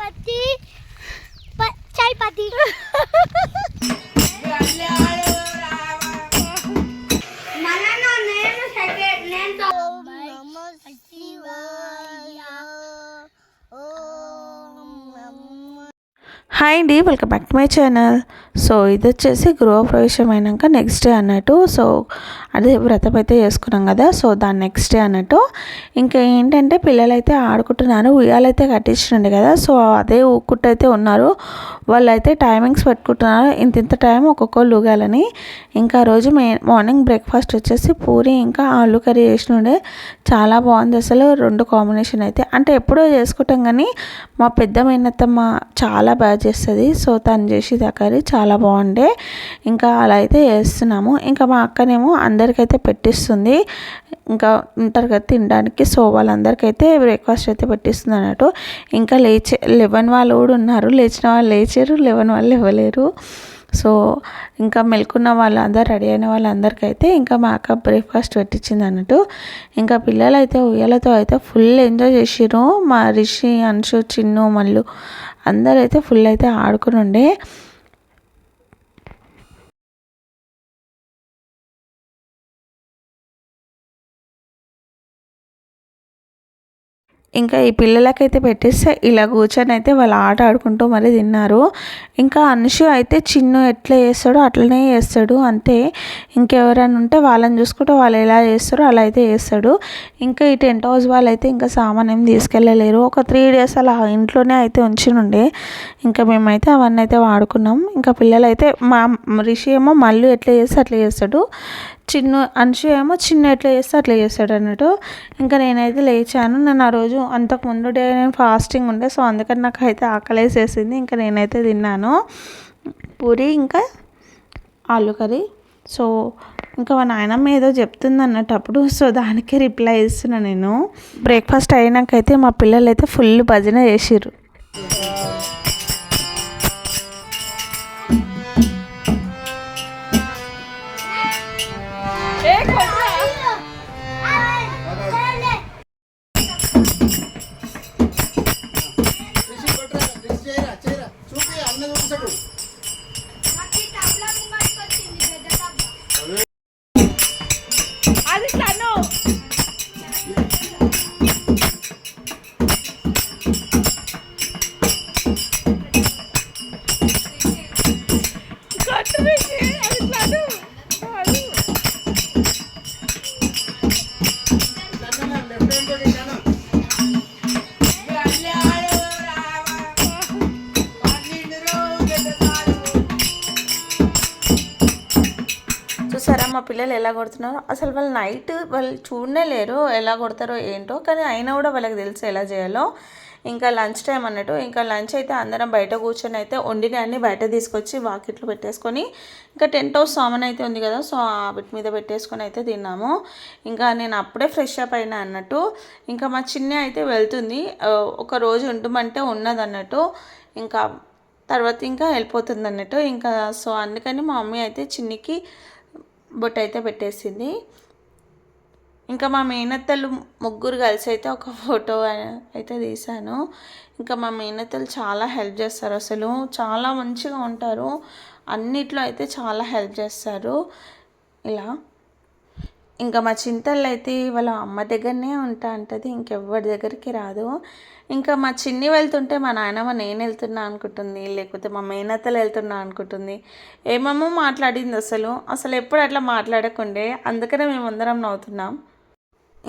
పత్తి చాయ్ పత్తి హాయ్ అండి, welcome back to my channel. So ఇది వచ్చేసి గృహప్రవేశం అయినాక నెక్స్ట్ డే అన్నట్టు. సో అదే వ్రతం అయితే చేసుకున్నాం కదా, సో దాని నెక్స్ట్ డే అన్నట్టు. ఇంకా ఏంటంటే పిల్లలైతే ఆడుకుంటున్నారు, ఉయ్యాలైతే కట్టించండి కదా, సో అదే ఊక్కుంటైతే ఉన్నారు. వాళ్ళైతే టైమింగ్స్ పెట్టుకుంటున్నారు, ఇంత టైం ఒక్కొక్కళ్ళు ఊగాలని. ఇంకా రోజు మార్నింగ్ బ్రేక్ఫాస్ట్ వచ్చేసి పూరి ఇంకా ఆలు కర్రీ చేసినుండే. చాలా బాగుంది అసలు రెండు కాంబినేషన్ అయితే. అంటే ఎప్పుడో చేసుకుంటాం కానీ మా పెద్ద మేనత్తమ్మ చాలా బాగా చేస్తుంది. సో తను చేసేది ఆ కర్రీ చాలా బాగుండే. ఇంకా అలా అయితే చేస్తున్నాము. ఇంకా మా అక్కనేమో అందరికైతే పెట్టిస్తుంది, ఇంకా ఉంటారు కదా తినడానికి. సో వాళ్ళందరికైతే బ్రేక్ఫాస్ట్ అయితే పెట్టిస్తుంది అన్నట్టు. ఇంకా 11 వాళ్ళు కూడా ఉన్నారు, లేచిన వాళ్ళు లేచారు, 11 వాళ్ళు ఇవ్వలేరు. సో ఇంకా మెలుకున్న వాళ్ళందరూ రెడీ అయిన వాళ్ళందరికైతే ఇంకా మా అక్క బ్రేక్ఫాస్ట్ పెట్టించింది అన్నట్టు. ఇంకా పిల్లలు అయితే ఉయ్యాలతో అయితే ఫుల్ ఎంజాయ్ చేసిర్రు. మా రిషి, అంశు, చిన్ను, మల్లు అందరూ అయితే ఫుల్ అయితే ఆడుకుని ఉండే. ఇంకా ఈ పిల్లలకైతే పెట్టేస్తే ఇలా కూర్చొని అయితే వాళ్ళు ఆట ఆడుకుంటూ మరీ తిన్నారు. ఇంకా అనుషు అయితే చిన్ను ఎట్లా చేస్తాడో అట్లనే చేస్తాడు అంతే. ఇంకెవరైనా ఉంటే వాళ్ళని చూసుకుంటూ వాళ్ళు ఎలా చేస్తారో అలా అయితే చేస్తాడు. ఇంకా ఈ టెంట్ హౌస్ వాళ్ళు అయితే ఇంకా సామాన్ ఏం తీసుకెళ్ళలేరు. ఒక 3 days అలా ఇంట్లోనే అయితే ఉంచినుండే. ఇంకా మేమైతే అవన్నీ అయితే వాడుకున్నాం. ఇంకా పిల్లలైతే మా రిషి ఏమో మళ్ళీ ఎట్లా చేస్తే అట్లా చేస్తాడు, అంశు ఏమో చిన్న ఎట్లా చేస్తే అట్లా చేస్తాడు అన్నట్టు. ఇంకా నేనైతే లేచాను. నేను ఆ రోజు అంతకు ముందు డే నేను ఫాస్టింగ్ ఉండే, సో అందుకని నాకు అయితే ఆకలేసేసింది. ఇంకా నేనైతే తిన్నాను పూరి ఇంకా ఆలు కర్రీ. సో ఇంకా మా నాయనమ్మ ఏదో చెప్తుంది అన్నట్టప్పుడు, సో దానికి రిప్లై ఇస్తున్నాను నేను. బ్రేక్ఫాస్ట్ అయినాకైతే మా పిల్లలు అయితే ఫుల్ భజన చేసిర్రు. చూసారా మా పిల్లలు ఎలా కొడుతున్నారో. అసలు వాళ్ళు నైట్ వాళ్ళు చూడనే లేరు ఎలా కొడతారో ఏంటో, కానీ అయినా కూడా వాళ్ళకి తెలుసు ఎలా చేయాలో. ఇంకా లంచ్ టైం అన్నట్టు. ఇంకా లంచ్ అయితే అందరం బయట కూర్చొని అయితే వండిన అన్ని బయట తీసుకొచ్చి వాకిట్లో పెట్టేసుకొని, ఇంకా టెంట్ హౌస్ సామాన్ అయితే ఉంది కదా, సో వీటి మీద పెట్టేసుకొని అయితే తిన్నాము. ఇంకా నేను అప్పుడే ఫ్రెష్ అప్ అయినా అన్నట్టు. ఇంకా మా చిన్న అయితే వెళ్తుంది, ఒక రోజు ఉండమంటే ఉన్నది అన్నట్టు. ఇంకా తర్వాత ఇంకా వెళ్ళిపోతుంది అన్నట్టు. ఇంకా సో అందుకని మా మమ్మీ అయితే చిన్నికి బొట్టు అయితే పెట్టేసింది. ఇంకా మా మేనత్తలు ముగ్గురు కలిసి అయితే ఒక ఫోటో అయితే తీశాను. ఇంకా మా మేనత్తలు చాలా హెల్ప్ చేస్తారు, అసలు చాలా మంచిగా ఉంటారు, అన్నిట్లో అయితే చాలా హెల్ప్ చేస్తారు ఇలా. ఇంకా మా చింతలు అయితే వాళ్ళ అమ్మ దగ్గరనే ఉంటా అంటది, ఇంకెవ్వరి దగ్గరికి రాదు. ఇంకా మా చిన్ని వెళ్తుంటే మా నాయనమ్మ నేను వెళ్తున్నా అనుకుంటుంది, లేకపోతే మా మేనత్తలు వెళ్తున్నా అనుకుంటుంది. ఏమేమో మాట్లాడింది, అసలు ఎప్పుడు అట్లా మాట్లాడకుండే. అందుకనే మేమందరం నవ్వుతున్నాం.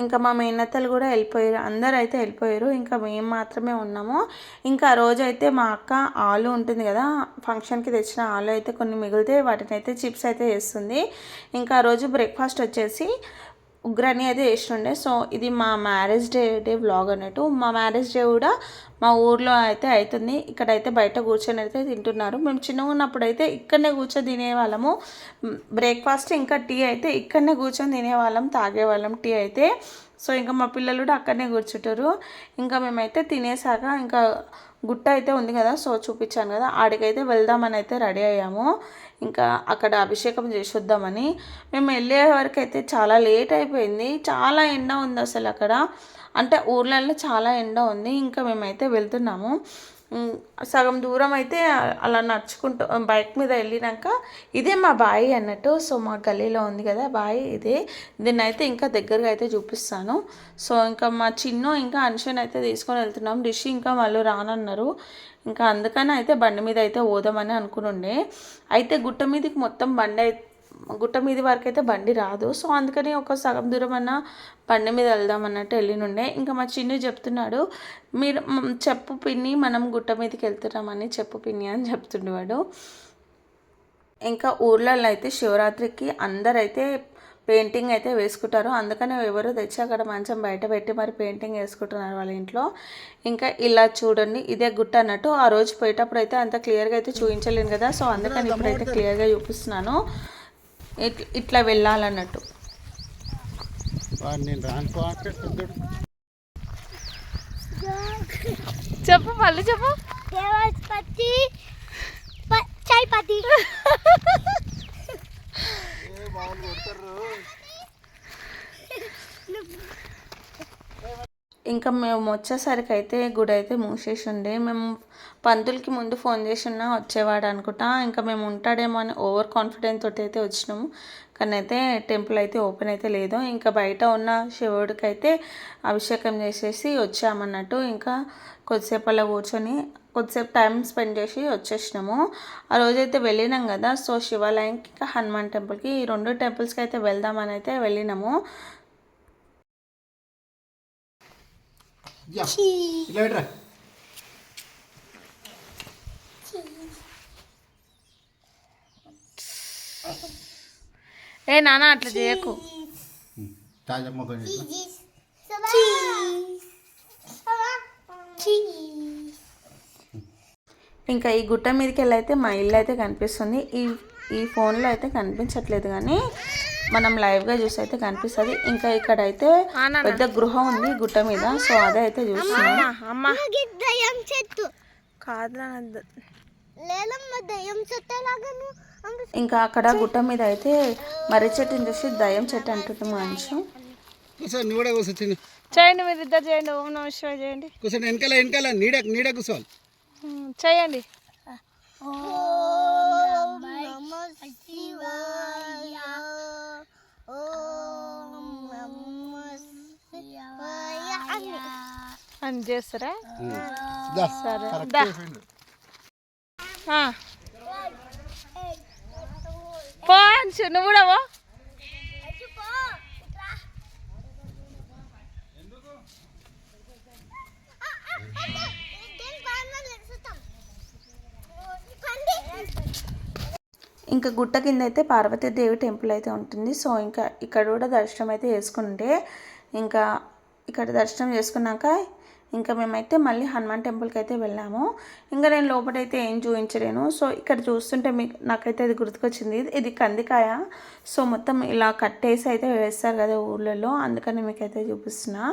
ఇంకా మా మేనత్తలు కూడా వెళ్ళిపోయారు, అందరూ అయితే వెళ్ళిపోయారు. ఇంకా మేము మాత్రమే ఉన్నాము. ఇంకా ఆ రోజు అయితే మా అక్క ఆలు ఉంటుంది కదా, ఫంక్షన్కి తెచ్చిన ఆలు అయితే కొన్ని మిగిలితే వాటిని అయితే చిప్స్ అయితే చేస్తుంది. ఇంకా ఆ రోజు బ్రేక్ఫాస్ట్ వచ్చేసి ఉగ్రాని అయితే చేస్తుండే. సో ఇది మా మ్యారేజ్ డే వ్లాగ్ అన్నట్టు. మా మ్యారేజ్ డే కూడా మా ఊర్లో అయితే అవుతుంది. ఇక్కడైతే బయట కూర్చొని అయితే తింటున్నారు. మేము చిన్నగా ఉన్నప్పుడు అయితే ఇక్కడనే కూర్చొని తినేవాళ్ళము. బ్రేక్ఫాస్ట్ ఇంకా టీ అయితే ఇక్కడనే కూర్చొని తినేవాళ్ళం, తాగేవాళ్ళం టీ అయితే. సో ఇంకా మా పిల్లలు కూడా అక్కడనే కూర్చుంటారు. ఇంకా మేమైతే తినేసాక ఇంకా గుట్ట అయితే ఉంది కదా, సో చూపించాను కదా, ఆడికైతే వెళ్దామని అయితే రెడీ అయ్యాము. ఇంకా అక్కడ అభిషేకం చేసొద్దామని. మేము వెళ్ళే వరకు అయితే చాలా లేట్ అయిపోయింది, చాలా ఎండ ఉంది అసలు అక్కడ. అంటే ఊర్లలో చాలా ఎండ ఉంది. ఇంకా మేమైతే వెళ్తున్నాము. ఉమ్, సగం దూరం అయితే అలా నడుచుకుంటూ బైక్ మీద వెళ్ళినాక ఇదే మా బాయి అన్నట్టు. సో మా గల్లీలో ఉంది కదా బాయి, ఇదే. దీన్ని అయితే ఇంకా దగ్గరగా అయితే చూపిస్తాను. సో ఇంకా మా చిన్ను ఇంకా అన్షన్ అయితే తీసుకొని వెళ్తున్నాం. రిషి ఇంకా వాళ్ళు రానన్నారు. ఇంకా అందుకని అయితే బండి మీద అయితే పోదామని అనుకుని ఉండే. అయితే గుట్ట మీదకి మొత్తం గుట్ట మీది వరకు అయితే బండి రాదు. సో అందుకని ఒక సగం దూరం అన్న బండి మీద వెళ్దాం అన్నట్టు వెళ్ళినుండే. ఇంకా మా చిన్ను చెప్తున్నాడు, మీరు చెప్పు పిన్ని మనం గుట్ట మీదకి వెళ్తున్నామని, చెప్పు పిన్ని అని చెప్తుండేవాడు. ఇంకా ఊర్లలో అయితే శివరాత్రికి అందరైతే పెయింటింగ్ అయితే వేసుకుంటారు. అందుకని ఎవరు తెచ్చి అక్కడ మంచం బయట పెట్టి మరి పెయింటింగ్ వేసుకుంటున్నారు వాళ్ళ ఇంట్లో. ఇంకా ఇలా చూడండి, ఇదే గుట్ట అన్నట్టు. ఆ రోజు పోయేటప్పుడు అయితే అంత క్లియర్గా అయితే చూపించలేను కదా, సో అందుకని ఇప్పుడైతే క్లియర్గా చూపిస్తున్నాను. ఇట్లా వెళ్ళాలన్నట్టు. చెప్పు మళ్ళీ చెప్పు. దేవపతి చాయ్ పతి. ఇంకా మేము వచ్చేసరికి అయితే గుడి అయితే మూసేసి ఉండే. మేము పంతులకి ముందు ఫోన్ చేసి ఉన్నా వచ్చేవాడు అనుకుంటా. ఇంకా మేము ఉంటాడేమో అని ఓవర్ కాన్ఫిడెన్స్ తోటి అయితే వచ్చినాము. కానీ అయితే టెంపుల్ అయితే ఓపెన్ అయితే లేదు. ఇంకా బయట ఉన్న శివుడికి అయితే అభిషేకం చేసేసి వచ్చామన్నట్టు. ఇంకా కొద్దిసేపు అలా కూర్చొని కొద్దిసేపు టైం స్పెండ్ చేసి వచ్చేసినాము. ఆ రోజైతే వెళ్ళినాం కదా, సో శివాలయంకి ఇంకా హనుమాన్ టెంపుల్కి, ఈ 2 టెంపుల్స్కి అయితే వెళ్దామని అయితే వెళ్ళినాము. ఏ నాన్న అట్లా చేయకు. ఇంకా ఈ గుట్ట మీదకి వెళ్ళి అయితే మా ఇల్లు అయితే కనిపిస్తుంది. ఈ ఫోన్లో అయితే కనిపించట్లేదు, కానీ మనం లైవ్గా చూసి అయితే కనిపిస్తుంది. ఇంకా ఇక్కడ అయితే పెద్ద గృహం ఉంది గుట్ట మీద, సో అదే అయితే చూస్తున్నాం. ఇంకా అక్కడ గుట్ట మీద అయితే మర్రి చెట్టుని చూసి దయ్యం చెట్టు అంటుంది మనిషి. చేయండి, మీరు ఇద్దరు చేయండి. ఓం నమః శివాయ చేయండి. కూర్చోండి, వెనకాల వెనకాల నీడ కూర్చోవాలి. చేయండి. అని చేస్తారా? సరే, పో నువ్వు కూడా పో. ఇంకా గుట్ట కింద అయితే పార్వతీదేవి టెంపుల్ అయితే ఉంటుంది. సో ఇంకా ఇక్కడ కూడా దర్శనం అయితే చేసుకుంటే, ఇంకా ఇక్కడ దర్శనం చేసుకున్నాక ఇంకా మేమైతే మళ్ళీ హనుమాన్ టెంపుల్కి అయితే వెళ్ళాము. ఇంకా నేను లోపలైతే ఏం చూపించలేను. సో ఇక్కడ చూస్తుంటే నాకైతే అది గుర్తుకొచ్చింది. ఇది కందికాయ. సో మొత్తం ఇలా కట్టేసి అయితే వేస్తారు కదా ఊళ్ళలో, అందుకని మీకైతే చూపిస్తున్నా.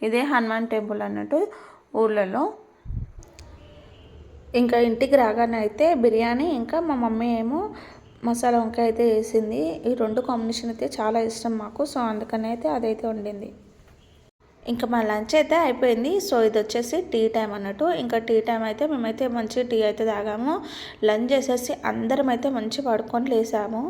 ఇదే హనుమాన్ టెంపుల్ అన్నట్టు ఊళ్ళలో. ఇంకా ఇంటికి రాగానే అయితే బిర్యానీ, ఇంకా మా మమ్మీ ఏమో మసాలా వంకాయ అయితే వేసింది. ఈ 2 కాంబినేషన్ అయితే చాలా ఇష్టం మాకు. సో అందుకని అయితే అదైతే వండింది. ఇంకా మా లంచ్ అయితే అయిపోయింది. సో ఇది వచ్చేసి టీ టైం అన్నట్టు. ఇంకా టీ టైం అయితే మేమైతే మంచి టీ అయితే తాగాము. లంచ్ చేసేసి అందరం అయితే మంచి పడుకొని లేసాము.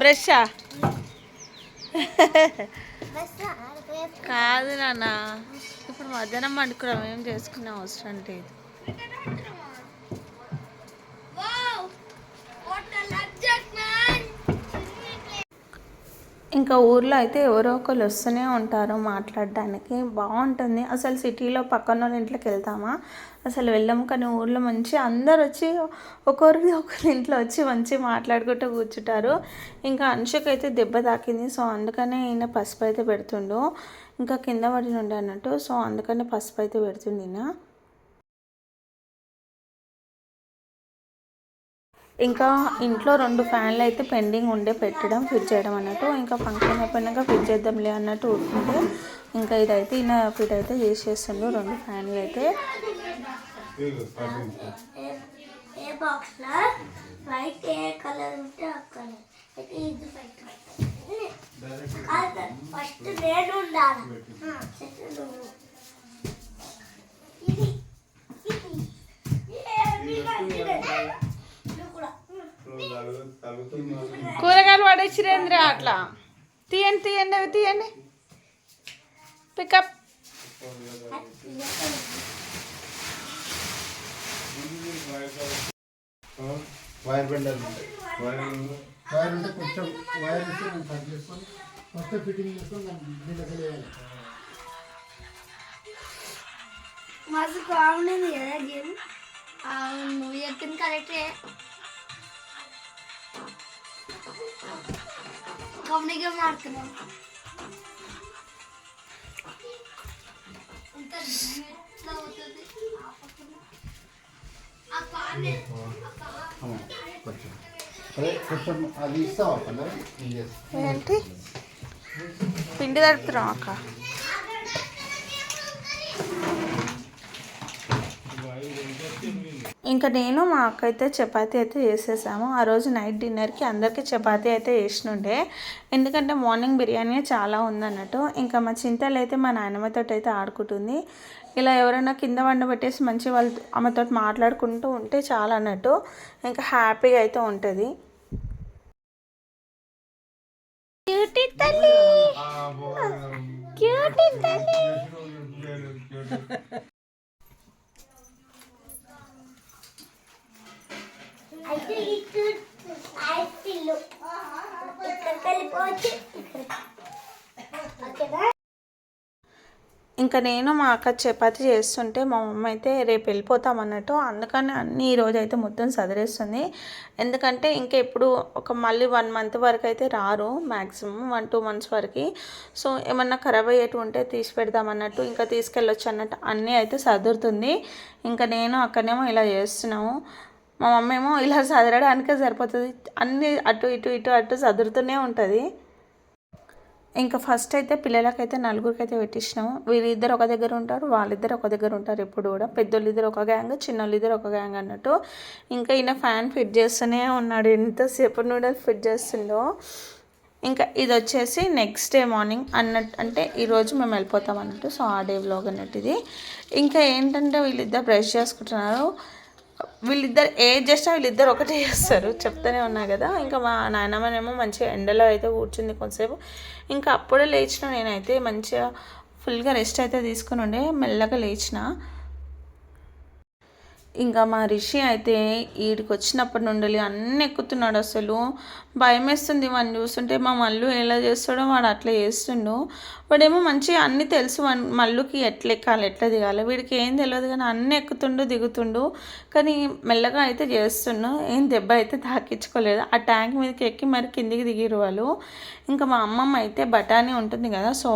బ్రషా కాదు నాన్న, ఇప్పుడు మధ్యాహ్నం వండుకున్నాం, ఏం చేసుకునే అవసరం లేదు. ఇంకా ఊర్లో అయితే ఎవరో ఒకరు వస్తూనే ఉంటారు మాట్లాడడానికి, బాగుంటుంది. అసలు సిటీలో పక్కన వాళ్ళ ఇంట్లోకి వెళ్తామా, అసలు వెళ్ళాము. కానీ ఊర్లో మంచి అందరు వచ్చి ఒకరి ఇంట్లో వచ్చి మంచి మాట్లాడుకుంటూ కూర్చుంటారు. ఇంకా అంశకైతే దెబ్బ తాకింది, సో అందుకనే ఈయన పసుపు అయితే పెడుతుండు. ఇంకా కింద పడి ఉండే అన్నట్టు, సో అందుకనే పసుపు అయితే పెడుతుంది ఈయన. ఇంకా ఇంట్లో 2 ఫ్యాన్లు అయితే పెండింగ్ ఉండే పెట్టడం, ఫిట్ చేయడం అన్నట్టు. ఇంకా ఫంక్షన్ అయిపోయినాక ఫిట్ చేద్దాంలే అన్నట్టు ఊరుకుంటే ఇంకా ఇదైతే ఈయన ఫిట్ అయితే చేసేస్తుండు 2 ఫ్యాన్లు అయితే. ఏ బాక్స్ లో వైట్ ఏ కలర్ ఉంటే ఆ కలర్ అయితే ఇది ఫస్ట్ నేను ఉండాలి. కూరగాయలు పడేసిరేంద్ర అట్లా తీయండి తీయండి అవి తీయండి. పికప్ వైర్ బెండర్ వైర్ ఉంటే కొంచెం వైర్ ఇస్తే నేను కట్ చేసుకొని ఫస్ట్ ఫిట్టింగ్ చేసుకొని దీనికి వేయాలి. మస్తు బాగుండేది కదా గేమ్. నువ్వు చెప్పింది కరెక్టే. కామెడీగా మాడుతున్నాం. అదే కొంచెం అది ఇస్తావా కలర్ ఏంటి పిండి తడుపుతున్నాం అక్క. ఇంకా నేను మా అక్క అయితే చపాతీ అయితే చేసేసాము. ఆ రోజు నైట్ డిన్నర్కి అందరికీ చపాతీ అయితే చేసినుండే, ఎందుకంటే మార్నింగ్ బిర్యానీ చాలా ఉందన్నట్టు. ఇంకా మా చింతలు అయితే మా నాయనమ్మతో అయితే ఆడుకుంటుంది. ఇలా ఎవరైనా కింద వండబెట్టేసి మంచి వాళ్ళు ఆమెతో మాట్లాడుకుంటూ ఉంటే చాలా అన్నట్టు, ఇంకా హ్యాపీగా అయితే ఉంటుంది. క్యూటీ తల్లి, క్యూటీ తల్లి. అయితే ఇటు ఐపిల్లు ఇక్కడ వెళ్ళిపోవచ్చు. ఓకేనా? ఇంకా నేను మా అక్క చపాతీ చేస్తుంటే మా మమ్మ అయితే రేపు వెళ్ళిపోతామన్నట్టు, అందుకని అన్నీ ఈరోజు అయితే మొత్తం సదిరేస్తుంది. ఎందుకంటే ఇంకా ఇప్పుడు మళ్ళీ 1 మంత్ వరకు అయితే రారు, మ్యాక్సిమం 1-2 మంత్స్ వరకు. సో ఏమన్నా ఖరాబ్ అయ్యేటి ఉంటే తీసి పెడదామన్నట్టు, ఇంకా తీసుకెళ్ళొచ్చు అన్నట్టు అన్నీ అయితే సదురుతుంది. ఇంకా నేను అక్కడనేమో ఇలా చేస్తున్నాము. మా మమ్మ ఏమో ఇలా సదరడానికే సరిపోతుంది, అన్నీ అటు ఇటు ఇటు అటు సదురుతూనే ఉంటుంది. ఇంకా ఫస్ట్ అయితే పిల్లలకైతే 4గురికి అయితే పెట్టించినాము. వీళ్ళిద్దరు ఒక దగ్గర ఉంటారు, వాళ్ళిద్దరు ఒక దగ్గర ఉంటారు ఎప్పుడు కూడా. పెద్దోళ్ళు ఇద్దరు ఒక గ్యాంగ్, చిన్నోళ్ళు ఇద్దరు ఒక గ్యాంగ్ అన్నట్టు. ఇంకా ఈయన ఫ్యాన్ ఫిట్ చేస్తూనే ఉన్నాడు, ఎంతసేపు నూడల్స్ ఫిట్ చేస్తుండో. ఇంకా ఇది వచ్చేసి నెక్స్ట్ డే మార్నింగ్ అన్నట్టు, అంటే ఈరోజు మేము వెళ్ళిపోతాం అన్నట్టు. సో ఆ డే వ్లాగ్ అన్నట్టు ఇది. ఇంకా ఏంటంటే వీళ్ళిద్దరు బ్రష్ చేసుకుంటున్నారు. వీళ్ళిద్దరు ఏజ్ చేసినా వీళ్ళిద్దరు ఒకటే చేస్తారు, చెప్తూనే ఉన్నా కదా. ఇంకా మా నాయనమ్మనేమో మంచిగా ఎండలో అయితే కూర్చుంది కొంతసేపు. ఇంకా అప్పుడే లేచిన నేనైతే మంచిగా ఫుల్గా రెస్ట్ అయితే తీసుకుని ఉండే, మెల్లగా లేచిన. ఇంకా మా రిషి అయితే వీడికి వచ్చినప్పటి నుండి అన్నీ ఎక్కుతున్నాడు. అసలు భయం వేస్తుంది వాడిని చూస్తుంటే. మా మల్లు ఎలా చేస్తాడో వాడు అట్లా చేస్తుండు. వాడేమో మంచిగా అన్నీ తెలుసు, మల్లుకి ఎట్లా ఎక్కాలి ఎట్లా దిగాలి, వీడికి ఏం తెలియదు కానీ అన్నీ ఎక్కుతుండు దిగుతుండు. కానీ మెల్లగా అయితే చేస్తుండు, ఏం దెబ్బ అయితే తాకించుకోలేదు. ఆ ట్యాంక్ మీదకి ఎక్కి మరి కిందికి దిగిరు వాళ్ళు. ఇంకా మా అమ్మమ్మ అయితే బఠానీ ఉంటుంది కదా, సో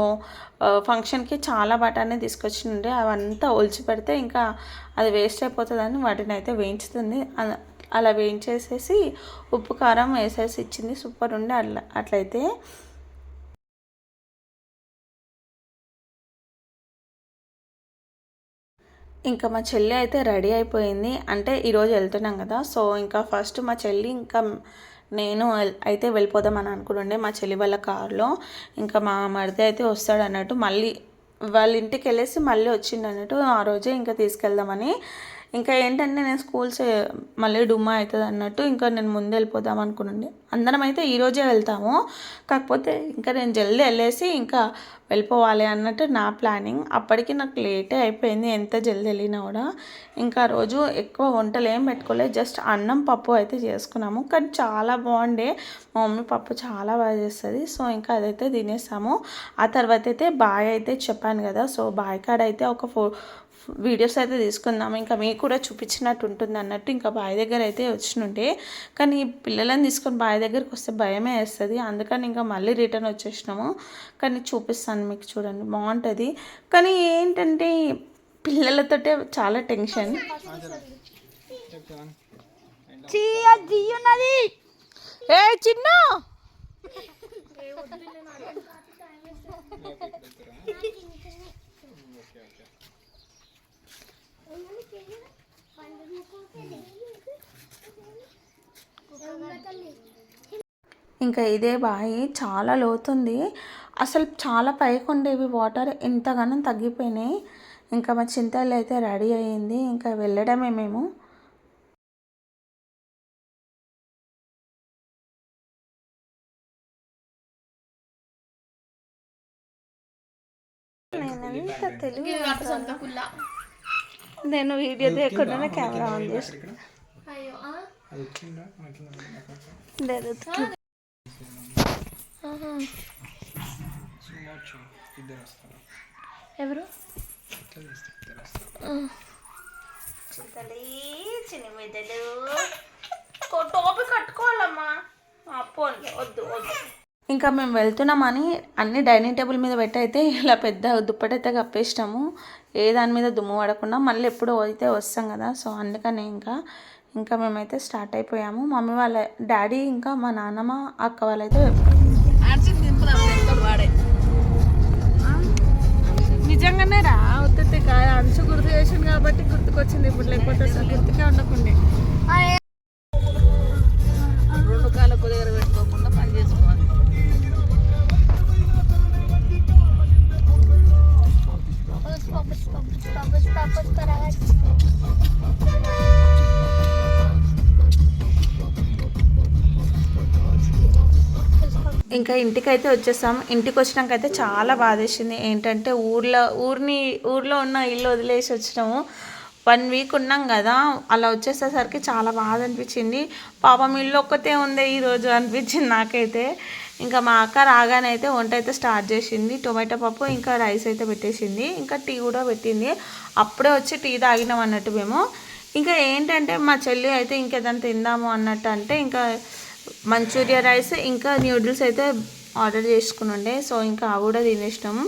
ఫంక్షన్కి చాలా బఠానీ తీసుకొచ్చిండే, అవంతా ఒలిచి పెడితే ఇంకా అది వేస్ట్ అయిపోతుందని వాటిని అయితే వేయించుతుంది. అలా వేయించేసేసి ఉప్పు కారం వేసేసి ఇచ్చింది, సూపర్ ఉండే. అట్లయితే ఇంకా మా చెల్లి అయితే రెడీ అయిపోయింది. అంటే ఈరోజు వెళ్తున్నాం కదా, సో ఇంకా ఫస్ట్ మా చెల్లి ఇంకా నేను అయితే వెళ్ళిపోదామని అనుకుంటుండే మా చెల్లి వాళ్ళ కారులో. ఇంకా మా మరిది అయితే వస్తాడు అన్నట్టు, మళ్ళీ వాళ్ళ ఇంటికి వెళ్ళేసి మళ్ళీ వచ్చిండు అన్నట్టు. ఆ రోజే ఇంకా తీసుకెళ్దామని ఇంకా ఏంటంటే నేను స్కూల్స్ మళ్ళీ డుమ్మా అవుతుంది అన్నట్టు ఇంకా నేను ముందు వెళ్ళిపోదాం అనుకున్నాను. అందరం అయితే ఈరోజే వెళ్తాము, కాకపోతే ఇంకా నేను జల్దీ వెళ్ళేసి ఇంకా వెళ్ళిపోవాలి అన్నట్టు నా ప్లానింగ్. అప్పటికి నాకు లేటే అయిపోయింది ఎంత జల్దీ వెళ్ళినా కూడా. ఇంకా రోజు ఎక్కువ వంటలు ఏం పెట్టుకోలేదు, జస్ట్ అన్నం పప్పు అయితే చేసుకున్నాము. కానీ చాలా బాగుండే, మా మమ్మీ పప్పు చాలా బాగా చేస్తుంది. సో ఇంకా అదైతే తినేసాము. ఆ తర్వాత అయితే బాయ్ అయితే చెప్పాను కదా, సో బాయ్ కాడ అయితే ఒక వీడియోస్ అయితే తీసుకుందాము, ఇంకా మీకు కూడా చూపించినట్టు ఉంటుంది అన్నట్టు ఇంకా బాయ్ దగ్గర అయితే వచ్చినుండే. కానీ పిల్లలని తీసుకొని బాయ్ దగ్గరికి వస్తే భయమే వేస్తుంది, అందుకని ఇంకా మళ్ళీ రిటర్న్ వచ్చేసినాము. కానీ చూపిస్తాను మీకు, చూడండి బాగుంటుంది. కానీ ఏంటంటే పిల్లలతోటే చాలా టెన్షన్. ఏ చిన్న ఇంకా ఇదే బావి చాలా లోతుంది, అసలు చాలా పైకి ఉండేవి వాటర్, ఎంతగానో తగ్గిపోయినాయి. ఇంకా మా చింతలు అయితే రెడీ అయ్యింది, ఇంకా వెళ్ళడమే మేము. నేనంత తెలుగు నేను వీడియో తీయకుండానే కెమెరా ఆన్ చేసి ఎవరు చిన్న మెదలు టోపీ కట్టుకోవాలమ్మా, వద్దు వద్దు. ఇంకా మేము వెళ్తున్నామని అన్ని డైనింగ్ టేబుల్ మీద పెట్టి అయితే ఇలా పెద్ద దుప్పటైతే కప్పేసినాము, ఏ దాని మీద దుమ్ము పడకుండా. మళ్ళీ ఎప్పుడు అయితే వస్తాం కదా, సో అందుకని ఇంకా మేమైతే స్టార్ట్ అయిపోయాము. మమ్మీ వాళ్ళ డాడీ ఇంకా మా నాన్నమ్మ అక్క వాళ్ళైతే నిజంగానే రా అవుతుంది కాదు, అంచు గుర్తు చేసింది కాబట్టి గుర్తుకొచ్చింది ఇప్పుడు, లేకపోతే అసలు గుర్తుకే ఉండకుండే. 2 కాళ్ళకు దగ్గర పెట్టుకోకుండా పని చేసుకోవాలి. ఇంకా ఇంటికైతే వచ్చేసాం. ఇంటికి వచ్చినాకైతే చాలా బాధేసింది. ఏంటంటే ఊర్లో ఉన్న ఇల్లు వదిలేసి వచ్చినాము. 1 వీక్ ఉన్నాం కదా, అలా వచ్చేసేసరికి చాలా బాధ అనిపించింది. పాపం ఇల్లు ఒక్కతే ఉంది ఈరోజు అనిపించింది నాకైతే. ఇంకా మా అక్క రాగానే అయితే వంట అయితే స్టార్ట్ చేసింది, టొమాటో పప్పు ఇంకా రైస్ అయితే పెట్టేసింది, ఇంకా టీ కూడా పెట్టింది. అప్పుడే వచ్చి టీ తాగినాం అన్నట్టు మేము. ఇంకా ఏంటంటే మా చెల్లి అయితే ఇంకేదైనా తిందాము అన్నట్టు అంటే ఇంకా మంచూరియా రైస్ ఇంకా న్యూడిల్స్ అయితే ఆర్డర్ చేసుకుని ఉండే, సో ఇంకా అవి కూడా తినేసినాము.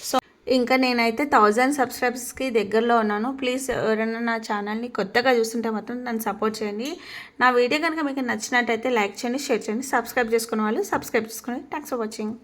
సో ఇంకా నేనైతే 1000 సబ్స్క్రైబర్స్కి దగ్గరలో ఉన్నాను. ప్లీజ్ ఎవరైనా నా ఛానల్ని కొత్తగా చూస్తుంటే మాత్రం నన్ను సపోర్ట్ చేయండి. నా వీడియో కనుక మీకు నచ్చినట్టయితే లైక్ చేయండి, షేర్ చేయండి, సబ్స్క్రైబ్ చేసుకునే వాళ్ళు సబ్స్క్రైబ్ చేసుకోండి. Thanks for watching.